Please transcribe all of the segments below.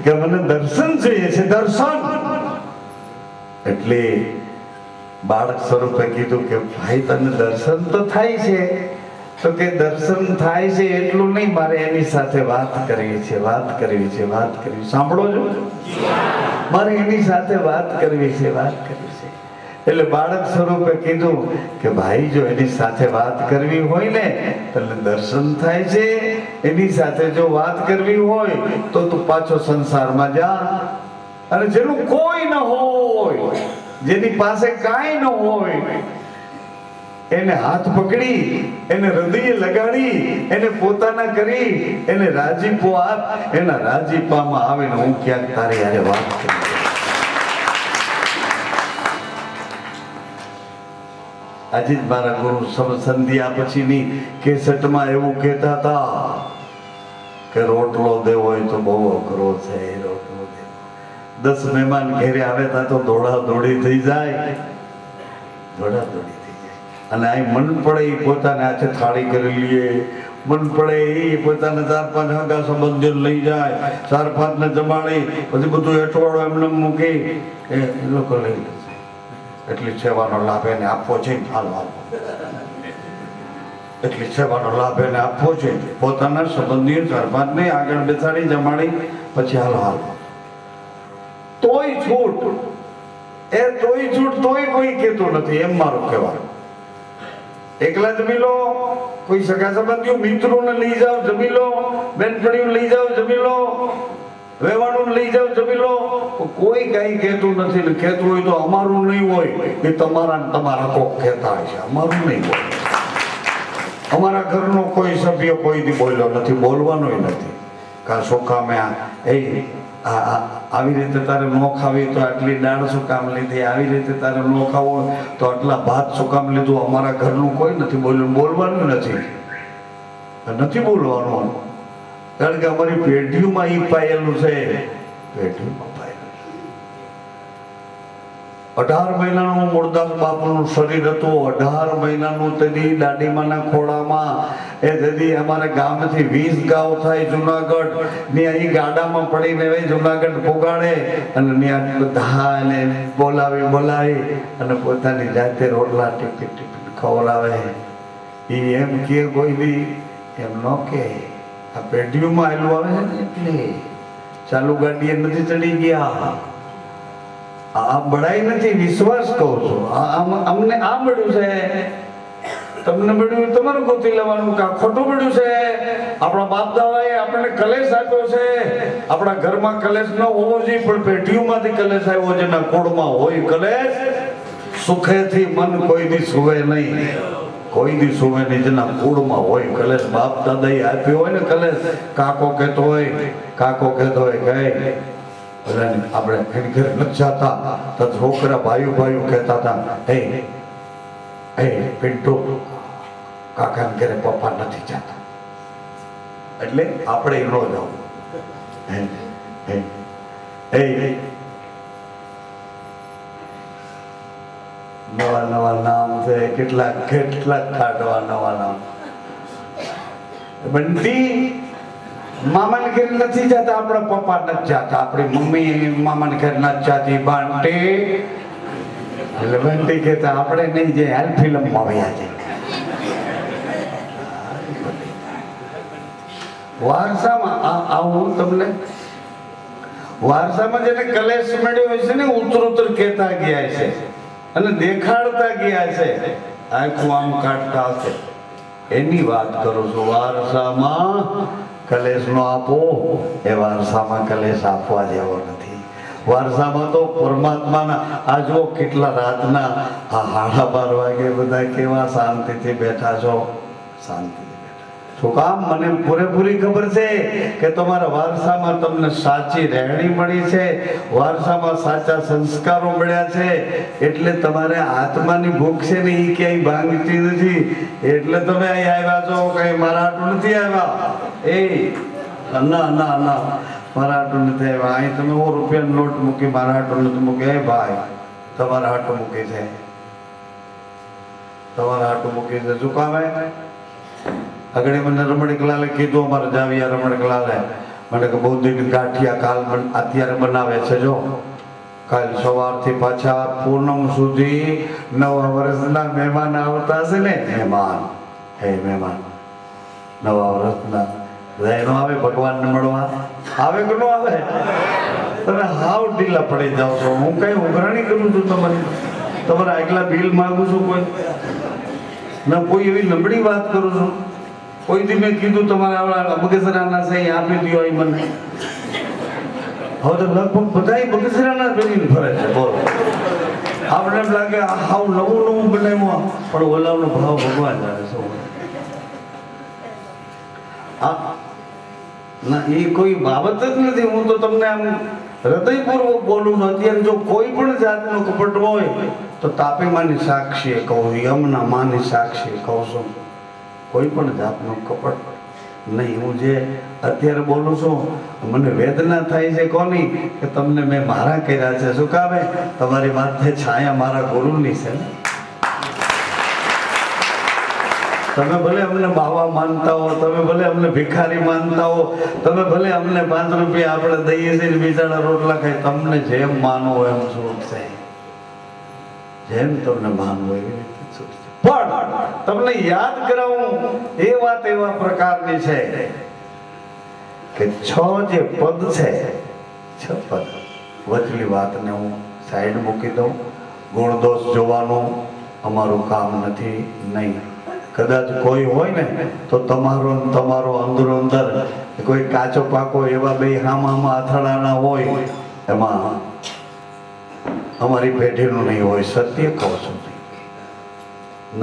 કે મને દર્શન જોઈએ છે, દર્શન. એટલે બાળક સ્વરૂપે કીધું કે ભાઈ તને દર્શન તો થાય છે, તો કે દર્શન થાય છે એટલું નહીં, મારે એની સાથે વાત કરવી છે, વાત કરવી છે, વાત કરવી. સાંભળો છો? મારે એની સાથે વાત કરવી છે, વાત કરવી છે. એટલે બાળક સ્વરૂપે કીધું કે ભાઈ જો એની સાથે વાત કરવી હોય ને એટલે દર્શન થાય છે, એની સાથે જો વાત કરવી હોય તો તું પાછો સંસારમાં જા, અને જેનું કોઈ ન હોય, જેની પાસે કાંઈ ન હોય, એને હાથ પકડી, એને હૃદય લગાડી, એને પોતાના કરી, એને રાજીપો આપ. એના રાજીપામાં આવે ને હું ક્યાંક તારી હારે વાત કરી. આજે જ મારા ગુરુ સંધ્યા પછીની કેસેટમાં એવું કહેતા હતા કે રોટલો દેવો હોય તો બહુ અઘરો છે. રોટલો દેવો 10 મહેમાન ઘેરે આવે તા તો દોડા દોડી થઈ જાય, દોડા દોડી થઈ જાય. અને આ મન પડે એ પોતાને હાથે થાળી કરી લઈએ, મન પડે એ પોતાને 4-5 હગા સંબંધીઓ લઈ જાય, 4-5 ને જમાડી પછી બધું એઠવાડો એમને મૂકી એ લોકો લઈ લે. એટલી સેવાનો લાભ એને આપવો છે. હાલ હાલ એટલી સેવાનો લાભ એને આપવો છે. પોતાના સંબંધીઓ 4-5 ને આગળ બેસાડી જમાડી પછી હાલ હાલ તોય છૂટ, એ તોય છૂટ તોય કોઈ કહેતું નથી. એમ મારું કહેવાનું. એકલા જમી લો, કોઈ સગા સંબંધીઓ મિત્રોને લઈ જાઓ જમી લો, બેનપણીઓ લઈ જાઓ જમી લો, વેવાણું લઈ જાઓ જમી લો, કોઈ કઈ કહેતું નથી. ને કહેતું હોય તો અમારું નહીં હોય, એ તમારા ને તમારા કોક કહેતા હશે, અમારું નહીં હોય. અમારા ઘરનો કોઈ સભ્ય કોઈ દી બોલ્યો નથી, બોલવાનો નથી. કા શું કામ આવી રીતે તારે ન ખાવી તો આટલી દાળ શું કામ લીધી, આવી રીતે તારે ન ખાવો તો આટલા ભાત શું કામ લીધું. અમારા ઘરનું કોઈ નથી બોલ્યું, બોલવાનું નથી બોલવાનું. કારણ કે અમારી પેઢીઓમાં ઈ પાયેલું છે, પેઢીઓમાં પાયેલું છે. 18 મહિનાનું મૂળદાસ બાપુનું શરીર હતું. 18 મહિનાનું તેની દાદીમાના ખોળામાં એ તેથી અમારે ગામથી 20 ગાંવ થાય જુનાગઢ ને અહીં ગાડામાં પડીને જુનાગઢ પોગાડે અને ત્યાં બધા એને બોલાવી અને પોતાની જાતે રોટલા ટીપી ખવડાવે. એ એમ કે કોઈ બી એમ ન કે આ પેઢીઓમાં આવેલું આવે છે ને એટલે ચાલુ ગાડીએ નથી ચડી ગયા. આ બડાઈ નથી, વિશ્વાસ કહું છું. અમને આ મળ્યું છે, તમને મળ્યું તમારે ગોતી લેવાનું. કા ખોટું મળ્યું છે? આપણા બાપ દાદાએ આપણને કલેશ આપ્યો છે. આપણા ઘરમાં કલેશ ન હોવો જોઈએ, પણ પેઢીઓમાંથી કલેશ આવ્યો છે. ના કોડમાં હોય કલેશ, સુખેથી મન કોઈ દી સુવે નહીં, કોઈ દી સુવે નહીં. જેના કુળમાં હોય કલેશ, બાપ દાદાએ આપ્યો હોય ને કલેશ. કાકો કહેતો હોય કે આપણે એની ઘરે નથી જતા તો છોકરા ભાઈઓ કહેતા હતા, હે પિન્ટુ કાકા ઘરે પપ્પા નથી જતા, એટલે આપણે ન જવું. નવા નામ છે, કેટલાક કાઢવા નવા નામ. બંટી મામાને ઘરે નથી જતા, આપણા પપ્પા નથી જતા, આપણી મમ્મી મામાને ઘરે નથી જતી. બંટી એટલે બંટી કહેતા આપણે નહીં જાય, હાલ ફિલ્મમાં વયા જાય. વારસામાં આવું તમને વારસામાં જેને કલેશ મળ્યો હોય છે ને ઉત્તર કહેતા ગયા છે અને દેખાડતા ગયા છે, આખું આમ કાઢતા હશે, એની વાત કરું છું. વારસામાં કલેશ નો આપો, એ વારસામાં કલેશ આપવા જેવો નથી. વારસામાં તો પરમાત્માના આ જો કેટલા રાતના 12:30 વાગે બધા કેવા શાંતિથી બેઠા છો, શાંતિથી બેઠા. શું કામ? મને પૂરેપૂરી ખબર છે કે તમારા વારસામાં તમને સાચી રહેણી મળી છે, વારસામાં સાચા સંસ્કારો મળ્યા છે, એટલે તમારે આત્માની ભૂખ છે ને એ ક્યાંય ભાંગતી નથી. એટલે તમે અહીં આવ્યા છો, કઈ મારા હાટું નથી આવ્યા. ના મારા હાટું નથી આવ્યા. અહીં તમે ₹1 નોટ મૂકી, મારા હાટું નથી મૂકી. હે ભાઈ, તમારા હાટું મૂકી છે, તમારા હાટું મૂકી છે. શું કામ? આગળ મને રમણીકલાલે કીધું, અમારા જાવિયા રમણીકલાલે મને કે બહુ દિન ગાંઠિયા કાલ અત્યારે બનાવે છે, જો કાલ સવારથી પાછા પૂનમ સુધી નવા વર્ષના મહેમાન આવતા હશે ને, મહેમાન નવા વર્ષના એનો આવે ભગવાનને મળવા આવે કે ન આવે? તમે હાવ ઢીલા પડી જાઓ છો. હું કઈ ઉઘરાણી કરું છું તમારા એકલા બિલ માંગુ છું? ના કોઈ એવી લંબડી વાત કરું છું? કોઈ દી મેં કીધું તમારે આવડા બગસરાના છે આપી દો અહીં મને? હવે તો લગભગ બધા બગસરાના પહેરીને ફરે છે. બોલો, આપણે એમ લાગે હાવ નવું બનાવ્યું, પણ ઓલાવનો ભાવ ભગવાન જાણે છે. ના એ કોઈ બાબત જ નથી. હું તો તમને આમ હૃદયપૂર્વક બોલું છું. અત્યારે જો કોઈ પણ જાતનો કપટ હોય તો તાપીમાની સાક્ષીએ કહું, યમના માની સાક્ષીએ કહું છું, કોઈ પણ જાતનો કપટ નહીં. હું જે અત્યારે બોલું છું મને વેદના થાય છે કોની, કે તમને મેં મારા કર્યા છે. શું કામે? તમારી માથે છાયા મારા ગુરુની છે. તમે ભલે અમને બાવા માનતા હો, તમે ભલે અમને ભિખારી માનતા હો, તમે ભલે અમને 5 રૂપિયા આપણે દઈએ છીએ બિચારા રોટલા ખાય, તમને જેમ માનવો એમ છૂટશે, જેમ તમને માનવો એવી રીતે છૂટશે. પણ તમને યાદ કરાવું એ વાત એવા પ્રકારની છે કે 6 જે પદ છે, 6 પદ, વચલી વાતને હું સાઈડ મૂકી દઉં. ગુણ દોષ જોવાનું અમારું કામ નથી, નહીં. કદાચ કોઈ હોય ને તો તમારો અંદરો અંદર કોઈ કાચો પાકો એવા બે હામામાં અથડાણા હોય, એમાં અમારી પેઢીનું નહીં હોય. સત્ય કહું છું,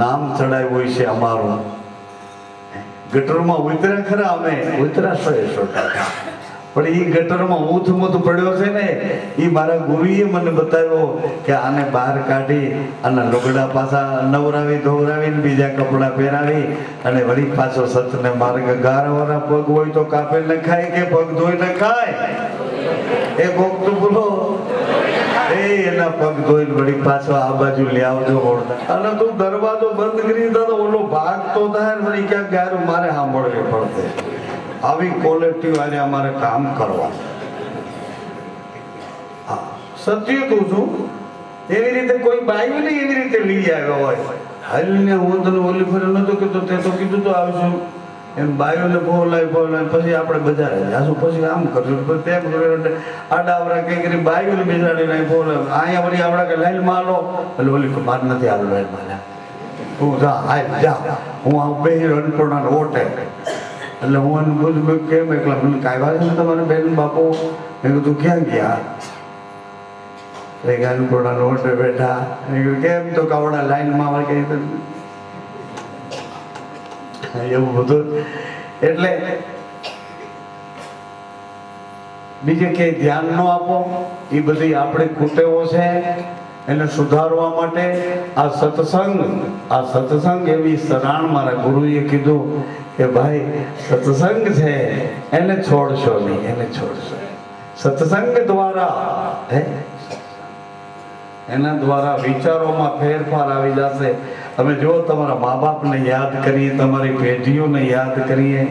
નામ ચડાવ્યું હોય છે અમારું. ગટરમાં ઉતર્યા ખરા, અમે ઉતર્યા 100%, પણ એ ગટરમાં ઊંથ પડ્યો છે ને, એ મારા ગુરુએ મને બતાવ્યો કે આને બહાર કાઢી અને લુગડા પાછા નવરાવી ધોવરાવીને બીજા કપડાં પહેરાવી અને વળી પાછો સતને માર્ગ ગારવાના પગ હોય તો કાપે ન ખાય કે પગ ધોઈ ન ખાય? એ કોક તો બોલો, એના પગ ધોઈને વળી પાછો આ બાજુ લઈ આવજો. અને તું દરવાજો બંધ કરી દો તો ઓલો ભાગ તો થાય, વળી ક્યાંક ગારું મારે સાંભળવી પડશે. આવી ક્વોલિટી વાળે અમારે કામ કરવા. સત્ય કહું છું, એવી રીતે કોઈ બાયું નહીં એવી રીતે લઈ આવ્યો હોય. હાલીને હું તને ઓલી ફરે નતો કીધું, તે તો કીધું તો આવશું એમ. બાયુને બોલાય પછી આપણે બજારે જાશું, પછી આમ કરશું, તેમ કર્યું. આડાવડા કઈ કરી બાયુને બેસાડીને બોલાય. અહીંયા વળી આપણા કે લાઈન માં લો, એટલે ઓલી મારે નથી આવું લાઈન માં, તું જા જા, હું આ બે અન્નપૂર્ણા ઓટે. એટલે હું એને બધું કેમ એકલા મને કાંઈ છે તમારે બેન બાપુ? મેં કીધું ક્યાં ગયા? અન્નપૂર્ણા ઓટે બેઠા. કેમ? તો કાવડા લાઈનમાં આવે કઈ એવું બધું. એટલે બીજે ક્યાંય ધ્યાન ન આપો. એ બધી આપણે કુટેવો છે, એને સુધારવા માટે આ સત્સંગ એવી સરાણ મારા ગુરુએ કીધું કે ભાઈ સત્સંગ છે એને છોડશો નહીં, એને છોડશો. સત્સંગ દ્વારા એના દ્વારા વિચારોમાં ફેરફાર આવી જશે. તમે જો તમારા મા બાપને યાદ કરીએ, તમારી પેઢીઓને યાદ કરીએ.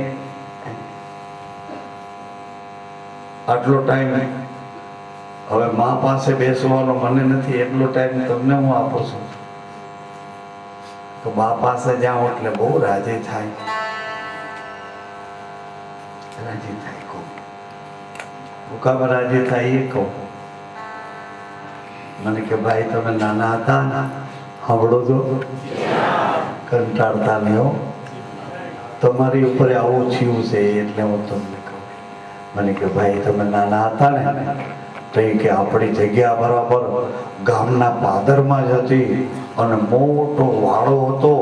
આટલો ટાઈમ હવે મા પાસે બેસવાનો મને નથી, એટલો ટાઈમ તમને હું આપું છું. તો બા પાસે જાઓ એટલે બહુ રાજી થાય, રાજી થાય. ભૂખામાં રાજી થાય એ કહું. મને કે ભાઈ તમે નાના હતા ને, સાંભળો તો કંટાળતા નહીં હો, તમારી ઉપર આવું થયું છે એટલે હું તમને કહું. મને કે ભાઈ તમે નાના હતા ને તો એ કે આપણી જગ્યા બરાબર ગામના પાદરમાં જ હતી અને મોટો વાડો હતો,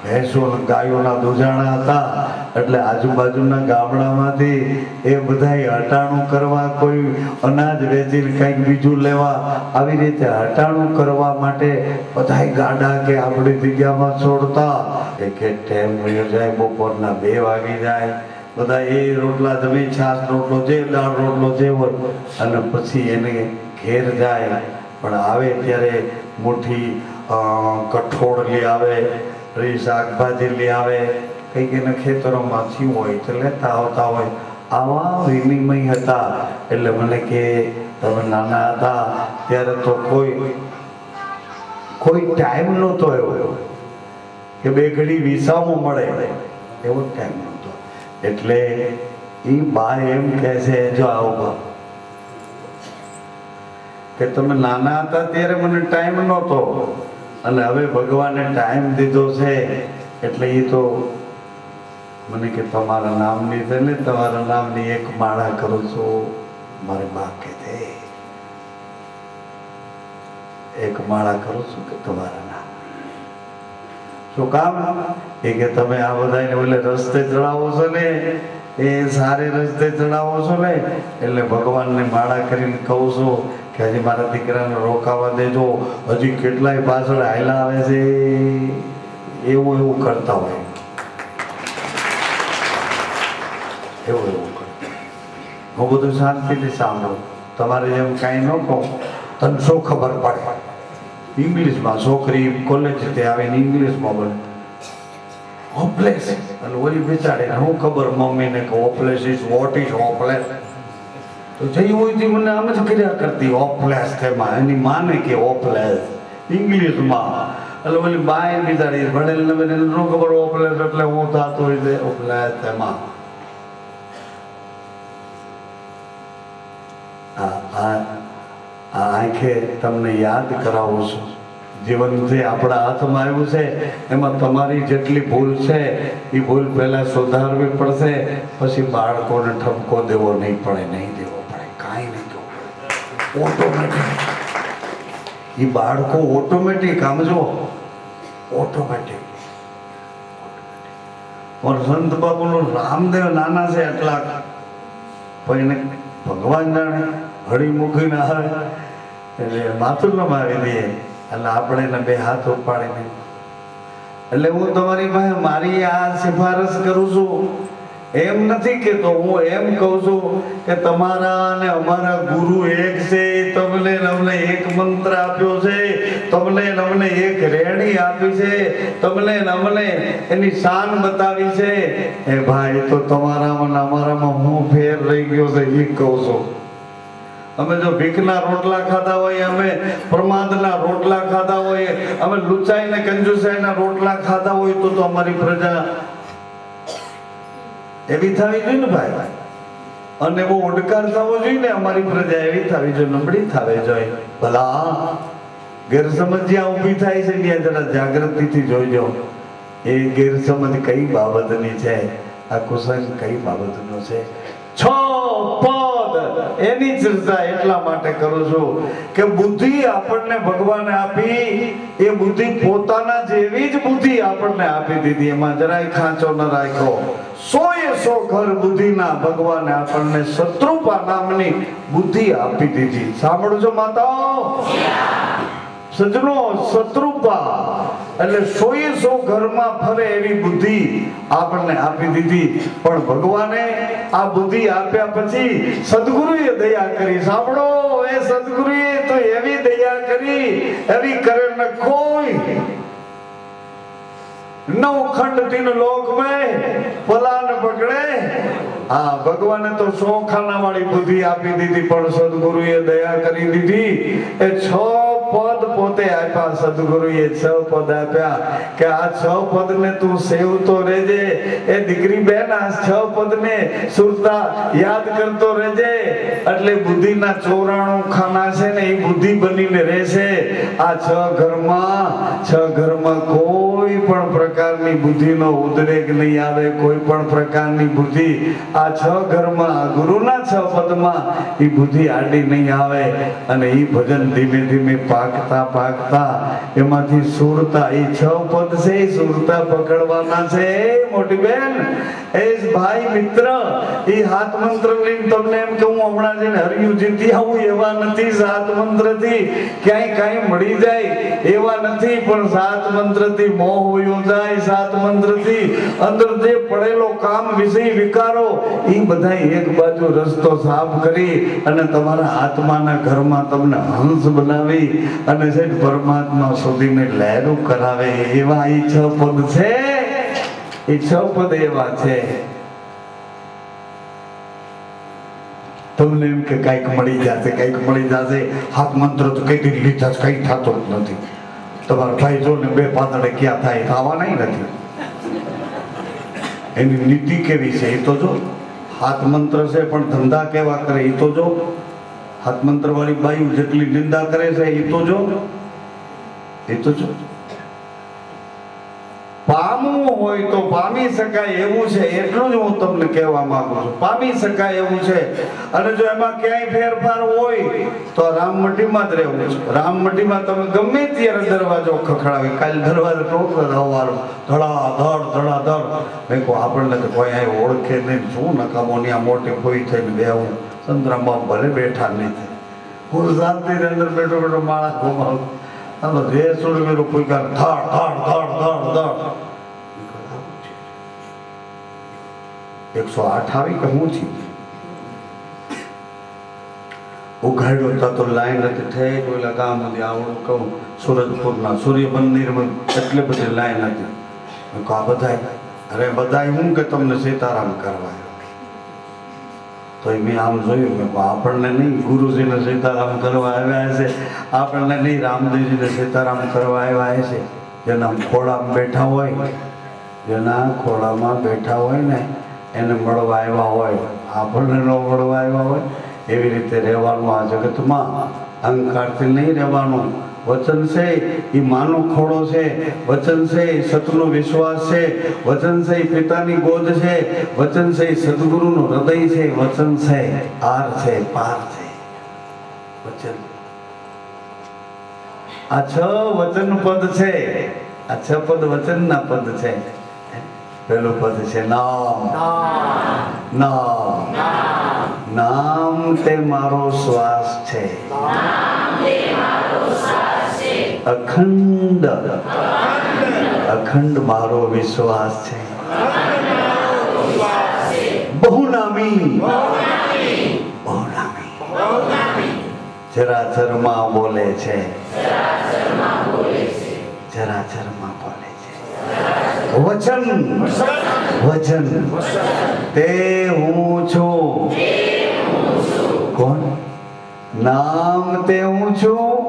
ભેંસો ગાયોના દૂધાણા હતા. એટલે આજુબાજુના ગામડામાંથી એ બધા હટાણું કરવા, કોઈ અનાજ વેચીને કંઈક બીજું લેવા, આવી રીતે હટાણું કરવા માટે બધા ગાડા કે આપણી જગ્યામાં છોડતા. કે ટાઈમ વયો જાય, બપોરના 2 વાગી જાય, બધા એ રોટલા જમી, છાસ રોટલો જે, દાળ રોટલો જે હોય, અને પછી એને ઘેર જાય. પણ આવે ત્યારે મુઠ્ઠી કઠોળ લઈ આવે, શાકભાજી લઈ આવે, કંઈક એને ખેતરોમાં થયું હોય તો લેતા આવતા હોય. આવા વિનિમય હતા. એટલે મને કે તમે નાના હતા ત્યારે તો કોઈ ટાઈમ નહોતો એવો કે બે ઘડી વિસામો મળે, એવો ટાઈમ નહોતો. એટલે એ બા એમ કહે છે, જો આવો કે તમે નાના હતા ત્યારે મને ટાઈમ નહોતો અને હવે ભગવાને ટાઈમ દીધો છે. એટલે એ તો મને કે તમારા નામની છે ને, તમારા નામની એક માળા કરું છું. મારે બા કે એક માળા કરું છું કે તમારા નામ. શું કામ? એ કે તમે આ બધાને ઓલે રસ્તે ચડાવો છો ને, એ સારે રસ્તે ચડાવો છો ને, એટલે ભગવાનને માળા કરીને કહું છું કે હજી મારા દીકરાને રોકાવા દેજો, હજી કેટલાય પાછળ હાયલા આવે છે. એવું કરતા હોય, એવું કરતા. હું બધું શાંતિથી સાંભળું. તમારે જેમ કાંઈ ન કહું, તને શું ખબર પડે? ઇંગ્લિશમાં છોકરી કોલેજ તે આવીને ઇંગ્લિશમાં બોલે હોપલેસ, અને ઓલી બિચારીને શું ખબર મમ્મીને કે hopeless is what is hopeless? તો જઈ હોય તે મને આમ જ કર્યા કરતી હોપલેસ તેમાં એની માને કે હોપલેસ ઇંગ્લિશમાં. એટલે ઓલી બાય બિચારી ભણેલ ને બનેલ ન ખબર હોપલેસ એટલે હું થતું હોય છે હોપલેસ તેમાં. આંખે તમને યાદ કરાવું છું, જીવન જે આપણા હાથમાં આવ્યું છે એમાં તમારી જેટલી ભૂલ છે એ ભૂલ પહેલા સુધારવી પડશે. પછી બાળકોને ઠપકો દેવો નહીં પડે, નહીં દેવો પડે, કાંઈ નહીં દેવું પડે. ઓટોમેટિક એ બાળકો ઓટોમેટિક સમજો, ઓટોમેટિક. પણ સંત બાપુનો રામદેવ નાના છે એટલા, પણ એને ભગવાન જાણે હળી મૂકીને આવે એટલે માથું ન મારી દઈએ. એટલે આપણે એને બે હાથ ઉપાડીને, એટલે હું તમારી પાસે મારી આ સિફારસ કરું છું. એમ નથી કેતો, હું એમ કહું છું કે તમારા અને અમારા ગુરુ એક છે. તમને અમને એક મંત્ર આપ્યો છે, તમને અમને એક રેડી આપી છે, તમને અમને એની શાન બતાવી છે. એ ભાઈ તો તમારામાં અમારામાં હું ફેર રહી ગયો છે એ કહું છું. અમે જો ભીખના રોટલા ખાધા હોય, અમે પ્રમાદના રોટલા ખાધા હોય, અમે લુચાઈ ને કંજુસાઈના રોટલા ખાધા હોય તો અમારી પ્રજા એવી થવી જોઈએ ને ભાઈ. અને બહુ ઉડકાર થવો જોઈએ ને, અમારી પ્રજા એવી થવી જોઈએ, નબળી થવી જોઈએ. ભલા ગેરસમજ જ્યાં ઊભી થાય છે ત્યાં જરા જાગૃતિથી જોઈજો. એ ગેરસમજ કઈ બાબતની છે, આ કુસંગ કઈ બાબતનો છે. 6 પદ એની ચર્ચા એટલા માટે કરું છું કે બુદ્ધિ આપણને ભગવાને આપી, એ બુદ્ધિ પોતાના જેવી જ બુદ્ધિ આપણને આપી દીધી, એમાં જરાય ખાંચો ન રાખ્યો. 100 ઘર બુદ્ધિના ભગવાને આપણને શત્રુપા નામની બુદ્ધિ આપી દીધી. સાંભળો છો માતાઓ સજનો? શત્રુપા એટલે 100 ઘરમાં ફરે એવી બુદ્ધિ આપણને આપી દીધી. પણ ભગવાને આ બુદ્ધિ આપ્યા પછી સદગુરુએ દયા કરી. સાંભળો, એ સદગુરુએ તો એવી દયા કરી, એવી કરે ન કોઈ. 9 खंड 3 लोक में पलान पकड़े. हाँ, भगवान तो 100 खाना वाली बुद्धि आपी दीदी, पण सदगुरुए दया करी दीदी. ए 6 पद पोते आप्या सदगुरुए. 6 पद आप्या के आ 6 पद ने तू सेवतो रहेजे. ए दीकरी बेन आ 6 पद ने सुरता याद करतो रहेजे એટલે બુદ્ધિના 94 ખાના છે ને એ બુદ્ધિ બનીને રહેશે. આ 6 ઘરમાં કોઈ પણ પ્રકારની બુદ્ધિનો ઉદ્રેક નહીં આવે, કોઈ પણ પ્રકારની બુદ્ધિ આ 6 ઘરમાં ગુરુના 6 પદમાં એ બુદ્ધિ આડી નહીં આવે. અને એ ભજન ધીમે ધીમે પાકતા એમાંથી સુરતા, એ 6 પદ છે, સુરતા પકડવાના છે. મોટી બેન, એ ભાઈ મિત્ર, એ હાથ મંત્ર લઈને તમને એમ કે હું હમણાં જઈને હરિયું જીતી આવું એવા નથી. 7 મંત્રથી ક્યાંય કાંઈ મળી જાય એવા નથી, પણ 7 મંત્રથી મોહ વયો જાય. 7 મંત્રથી અંદર જે પડેલો કામ વિષય વિકારો એ બધા એક બાજુ રસ્તો સાફ કરી અને તમારા આત્માના ઘરમાં તમને હંસ બનાવી અને છે પરમાત્મા સુધીને લહેરું કરાવે. એવા એ 6 પદ છે. એ 6 પદ એવા છે. તમને એમ કે કંઈક મળી જશે, હાથ મંત્ર તો કઈ દી લીધા કઈ થતો જ નથી. તમારા ભાઈ જો ને 2 પાંદડે ક્યાં થાય, થવાના નથી. એની નીતિ કેવી છે એ તો જો. હાથ મંત્ર છે પણ ધંધા કેવા કરે એ તો જો. હાથ મંત્ર વાળી બાઈ જેટલી નિંદા કરે છે એ તો જો. પામવું હોય તો પામી શકાય એવું છે, એટલું જ હું તમને કહેવા માંગુ છું. પામી શકાય એવું છે. અને જો એમાં ક્યાંય ફેરફાર હોય તો રામમટીમાં જ રહેવું છે. રામમટીમાં તમે ગમે ત્યારે દરવાજો ખખડાવે, કાલે દરવાજો ટોકરો હવારો ધડાધડ મેં કહું આપણને તો કોઈ અહીં ઓળખે નહીં, શું નકામોની આ મોટી કોઈ થઈને બેવું. ચંદ્રમાં ભલે બેઠા નહીં થાય, હું શાંતિ અંદર બેઠો માળા ઘુમાવું. જે સુરવીરો કોઈ ધડ 108 આવી કે હું છું ઉઘાડ્યો તા તો લાઈન હતી થઈ ઓલા ગામ સુધી આવડું કહું સુરજપુરના સૂર્ય મંદિરમાં એટલે બધી લાઈન હતી. આ બધા હું કે તમને સીતારામ કરવા. તો મેં આમ જોયું કે આપણને નહીં ગુરુજીને સીતારામ કરવા આવ્યા હશે, આપણને નહીં રામદેવજીને સીતારામ કરવા આવ્યા હશે. જેના ખોળામાં બેઠા હોય ને એને મળવા આવ્યા હોય, આપણને ન મળવા આવ્યા હોય. એવી રીતે રહેવાનું આ જગતમાં. અહંકારથી નહીં રહેવાનું. વચન છે એ માનો ખોડો છે, વચન છે એ સતનો વિશ્વાસ છે, વચન છે એ પિતાની ગોદ છે, વચન છે એ સદગુરુનું હૃદય છે, વચન છે આર છે પાર છે. વચન આ 6 વચન પદ છે. આ 6 પદ વચનના પદ છે. પહેલું પદ છે નામ. નામ તે મારો શ્વાસ છે. અખંડ મારો વિશ્વાસ છે. બહુનામી ચરાચરમાં બોલે છે. વચન તે હું છું. કોણ? નામ તે હું છું,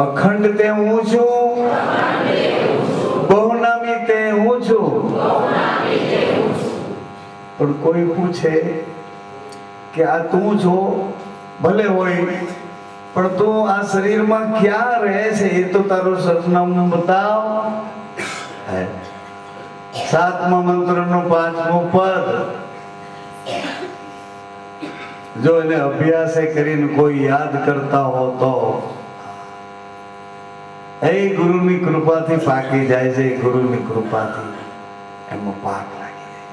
અખંડ તે હું છું, બહુનામી તે હું છું. પણ કોઈ પૂછે કે આ તું છો, ભલે હોય, પણ તું આ શરીરમાં ક્યાં રહે છે એ તો તારું સરનામું બતાવ. 7મા મંત્રનું 5મું પદ. જો એને અભ્યાસ કરીને કોઈ યાદ કરતા હો તો એ ગુરુની કૃપાથી પાકી જાય છે. ગુરુની કૃપાથી એમાં પાક લાગી જાય.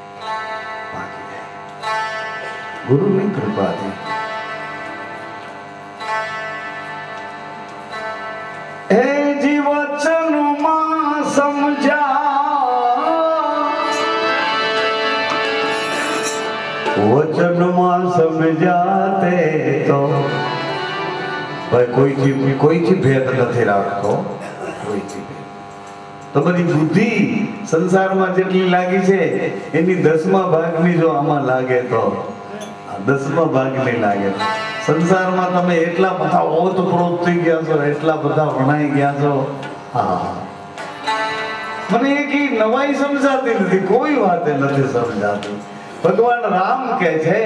ગુરુની કૃપાથી એ જીવચનમાં વચનમાં સમજાતે તો ભાઈ કોઈથી ભેદ નથી રાખતો. તમારી બુદ્ધિ સંસારમાં જેટલી લાગી છે એની 10મા ભાગની જો આમાં લાગે તો 10મા ભાગની લાગે. સંસારમાં તમે એટલા બધા ઓતપ્રોત થઈ ગયા છો, એટલા બધા ભણાઈ ગયા છો. મને એક નવાઈ સમજાતી નથી, કોઈ વાત નથી સમજાતી. ભગવાન રામ કહે છે,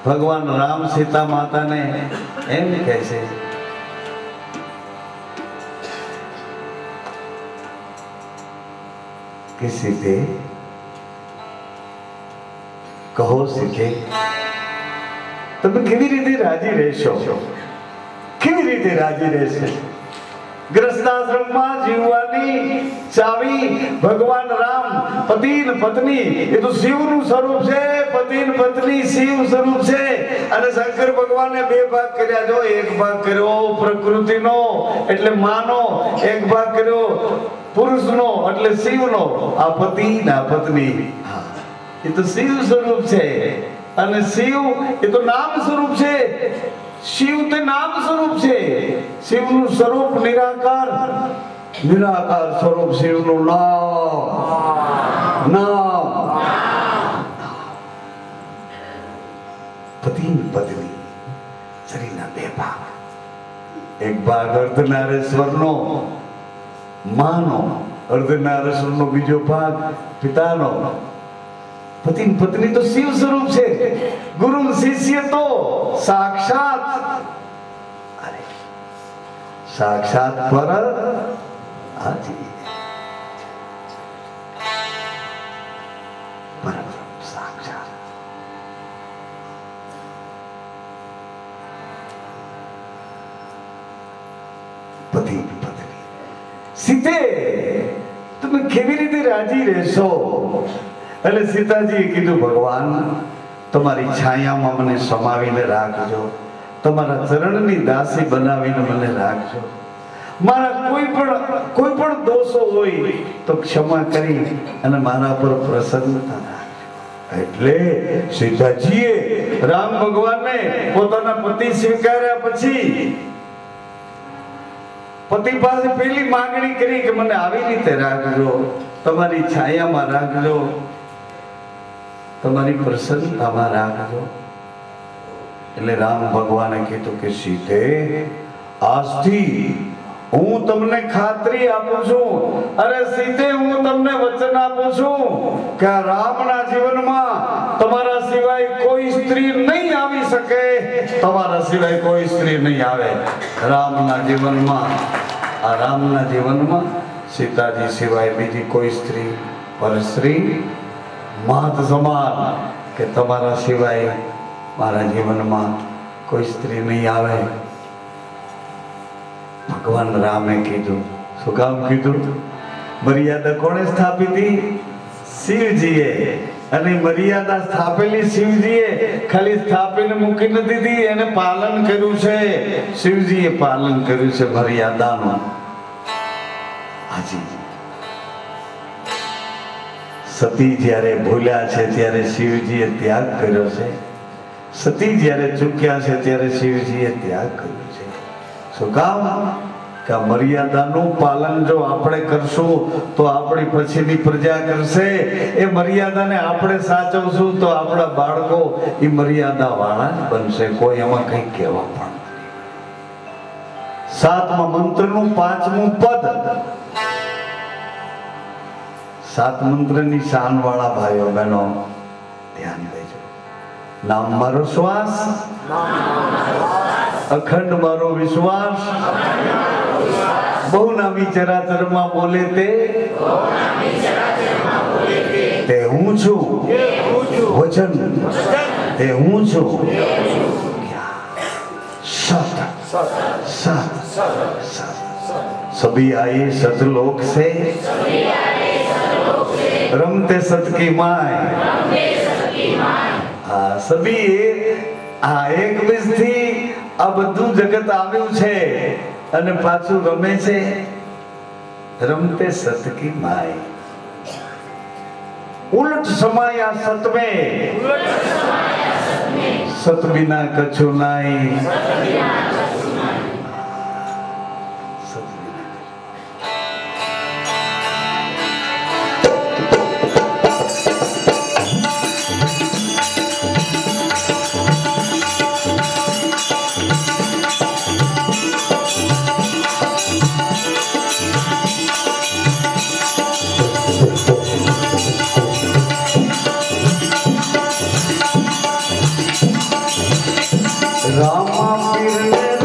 ભગવાન રામ સીતા માતાને એમ કહે છે કે સીતે કહો સીતે તમે કેવી રીતે રાજી રહેશો? કેવી રીતે રાજી રહેશે? ગ્રસ્તાશ્રમમાં જીવવાની ચાવી ભગવાન રામ. પતિ ને પત્ની એ તો શિવનું સ્વરૂપ છે. પતિ ને પત્ની શિવ સ્વરૂપ છે. અને શંકર ભગવાને 2 ભાગ કર્યા. જો એક ભાગ કર્યો પ્રકૃતિનો એટલે માનો, એક ભાગ કર્યો પુરુષનો એટલે શિવનો. આ પતિ ને પત્ની એ તો શિવ સ્વરૂપ છે. અને શિવ એ તો નામ સ્વરૂપ છે. શિવ તે નામ સ્વરૂપ છે. શિવનું સ્વરૂપ નિરાકાર સ્વરૂપ શિવનું નામ. પતિ પત્ની શરીરના બે ભાગ, એક ભાગ અર્ધનારેશ્વરનો માનો, અર્ધનારેશ્વરનો બીજો ભાગ પિતાનો. પતિ પત્ની તો શિવ સ્વરૂપ છે, ગુરુ શિષ્ય તો સાક્ષાત સાક્ષાત પર હાજી સાક્ષાત. પતિ પત્ની સીતે તમે કેવી રીતે રાજી રહેશો? એટલે સીતાજીએ કીધું, ભગવાન તમારી છાયામાં મને સમાવીને રાખજો, તમારા ચરણની દાસી બનાવીને મને રાખજો. મારા કોઈ પણ દોષો હોય તો ક્ષમા કરી અને મારા પર પ્રસન્નતા રાખજો. એટલે સીતાજીએ રામ ભગવાનને પોતાના પતિ સ્વીકાર્યા પછી પતિ પાસે પેલી માંગણી કરી કે મને આવી રીતે રાખજો, તમારી છાયામાં રાખજો, તમારી પ્રસન્નતામાં રાખજો. એટલે રામ ભગવાને કીધું કે સીતે, આજથી હું તમને ખાતરી આપું છું, અરે સીતે હું તમને વચન આપું છું કે આ રામના જીવનમાં તમારા સિવાય કોઈ સ્ત્રી નહીં આવી શકે, તમારા સિવાય કોઈ સ્ત્રી નહીં આવે. રામના જીવનમાં, આ રામના જીવનમાં સીતાજી સિવાય બીજી કોઈ સ્ત્રી પરસ્ત્રી માત સમાન કે તમારા સિવાય મારા જીવનમાં કોઈ સ્ત્રી નહીં આવે. ભગવાન રામે કીધું. શું કામ કીધું? મર્યાદા કોણે સ્થાપી હતી? શિવજીએ. અને મર્યાદા સ્થાપેલી શિવજીએ ખાલી સ્થાપીને મૂકી નથી દીધી, એને પાલન કર્યું છે. શિવજીએ પાલન કર્યું છે મર્યાદાનું. હાજી, સતી જ્યારે ભૂલ્યા છે ત્યારે શિવજીએ ત્યાગ કર્યો છે. સતી જ્યારે ચૂક્યા છે ત્યારે શિવજીએ ત્યાગ કર્યો છે. શું કામ? કે મર્યાદાનું પાલન જો આપણે કરશું તો આપણી પછીની પ્રજા કરશે. એ મર્યાદાને આપણે સાચવશું તો આપણા બાળકો એ મર્યાદા વાળા જ બનશે. કોઈ એમાં કઈ કહેવા પણ. 7મા મંત્રનું 5મું પદ. 7 મંત્રની શાન વાળા ભાઈઓ બહેનો ધ્યાન દેજો. નામ મારો શ્વાસ, અખંડ મારો વિશ્વાસ, બહુ નામી ચરાચરમાં બોલે તે હું છું, વચન તે હું છું, सत सत सभी आए सतलोक से रमते सत की माय. સભી આ એક બીજથી આ બધું જગત આવ્યું છે અને પાછું રમે છે. રમતે સત કી માય. ઉલટ સમાયા સત મે, સત બિના કछु નાઈ. रामा पीर ने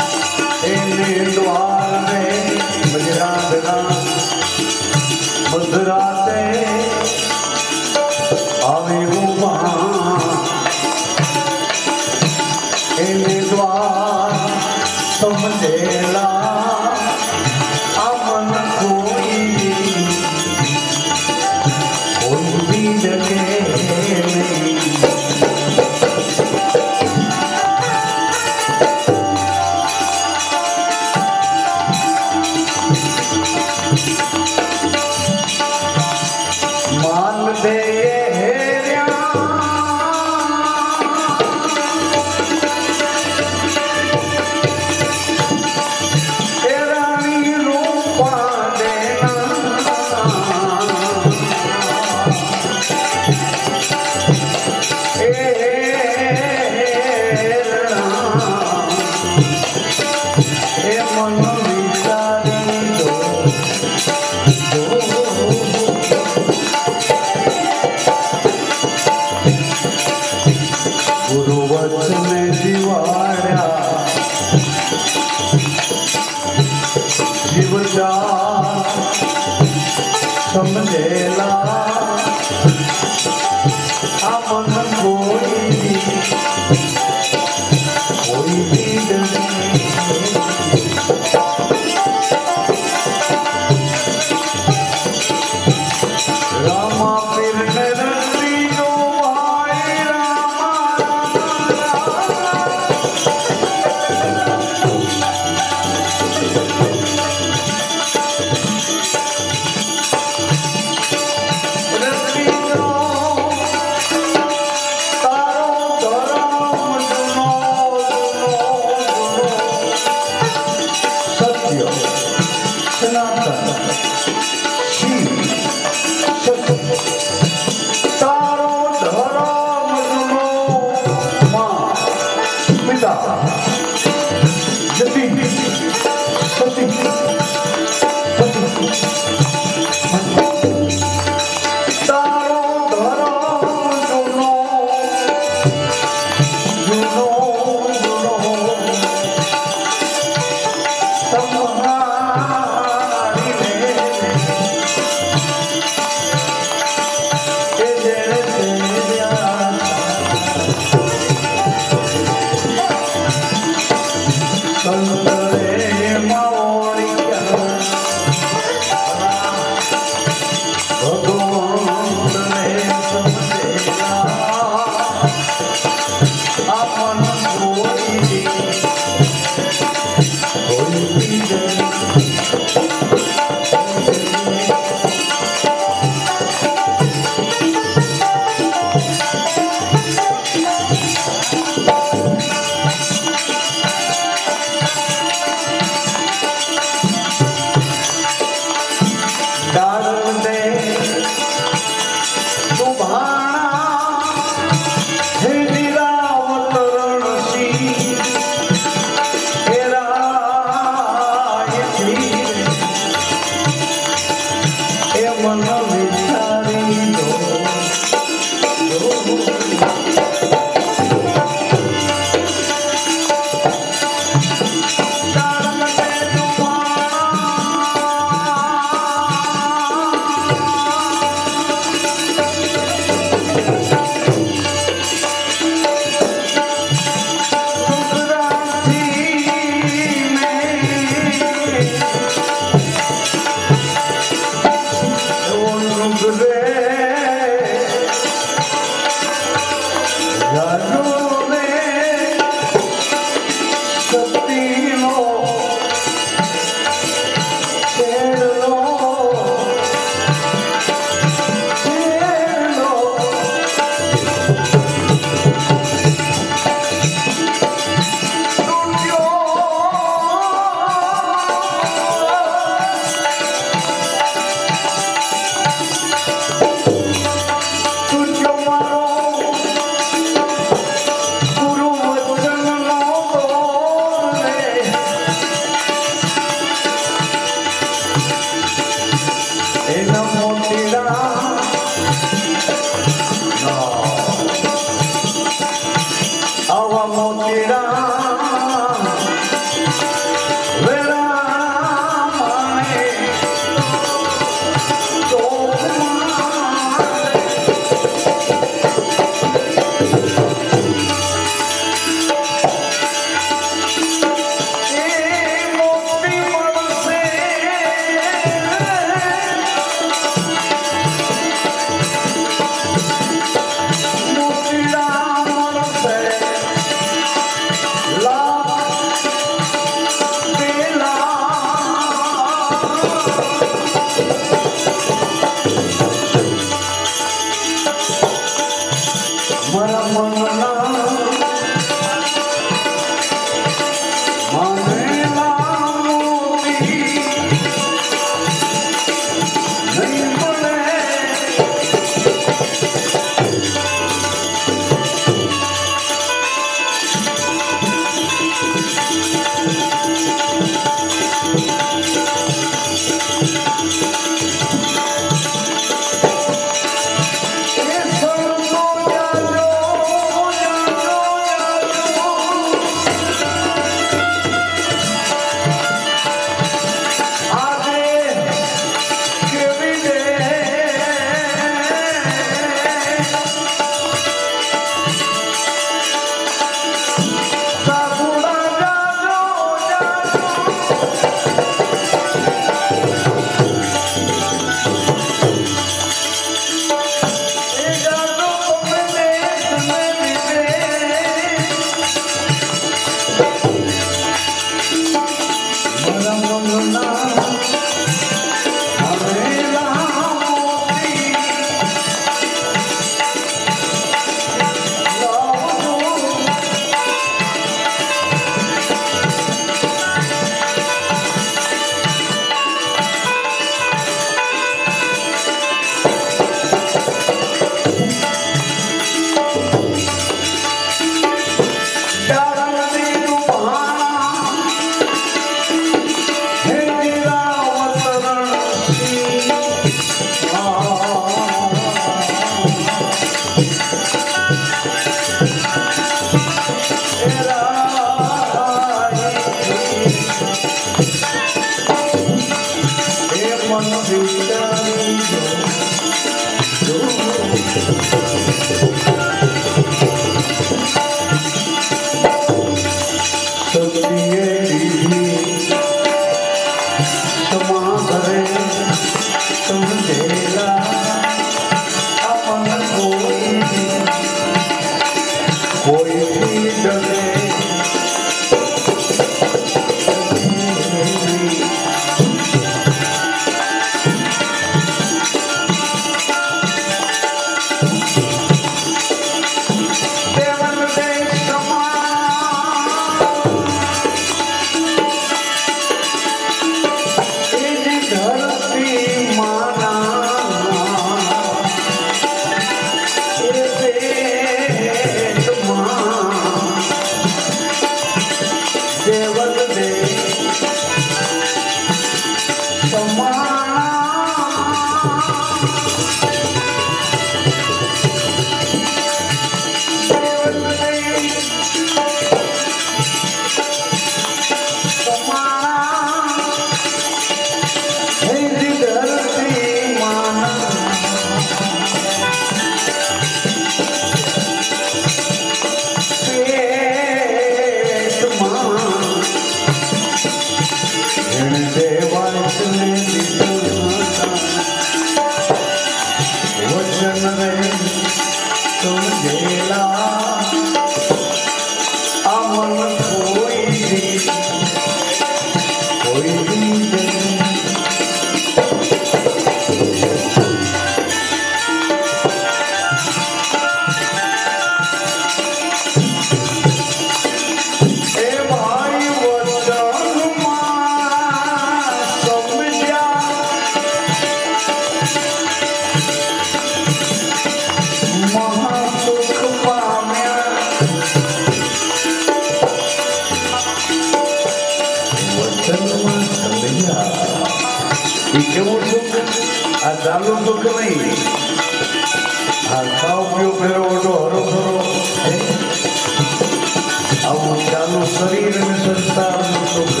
આવું ચાલુ શરીર અને સંસારનું સુખ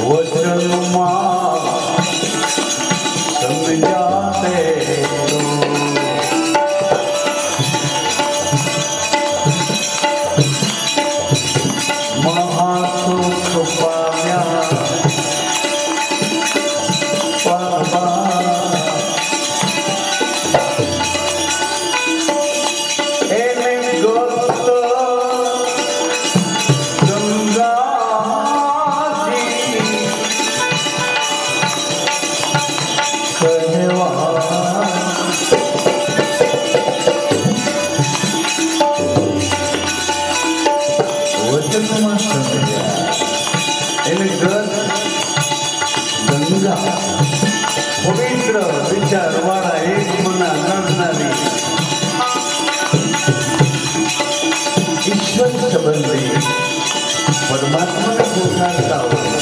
વચનમાં સમજાતે મહાસુખ પામ્યા પવિત્ર વિચાર વાળા એક મના નડનારી ઈશ્વર સંબંધી પરમાત્માને પોકારતા હોય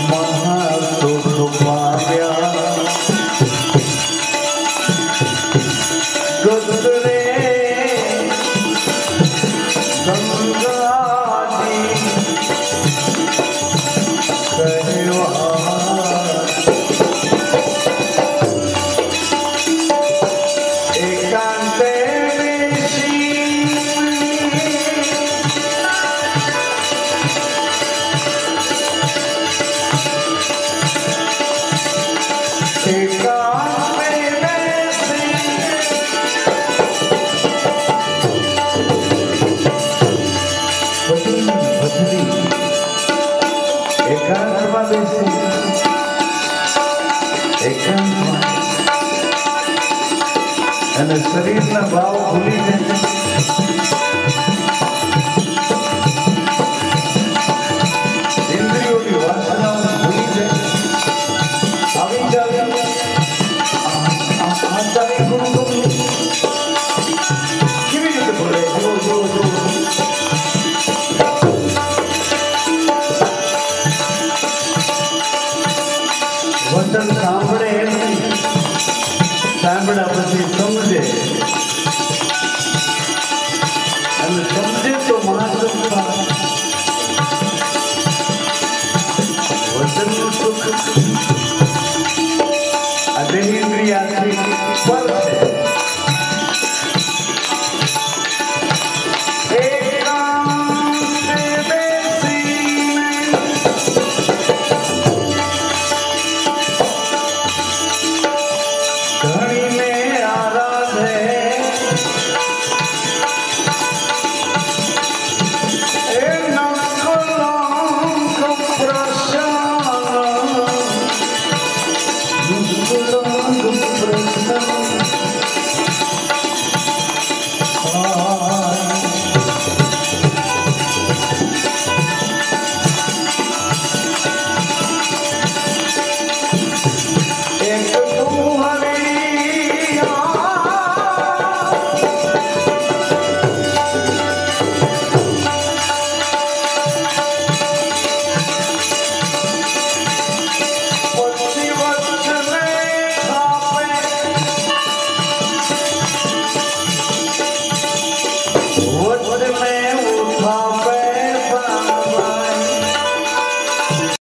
મહાસુખ પામ્યા ગદરે અને શરીરના ભાવ ભૂલી જાય ઇન્દ્રિયોની વાસનાઓ ભૂલી જાય આવી જાય આ તારી ગુરુ કેવી રીતે ભૂલે જો વચન સાંભળે એમ નહીં સાંભળ્યા પછી સમજે અને સમજે તો મહાસત્તા વચનનું સુખ આ દેહેન્દ્રિયાથી પર છે Oh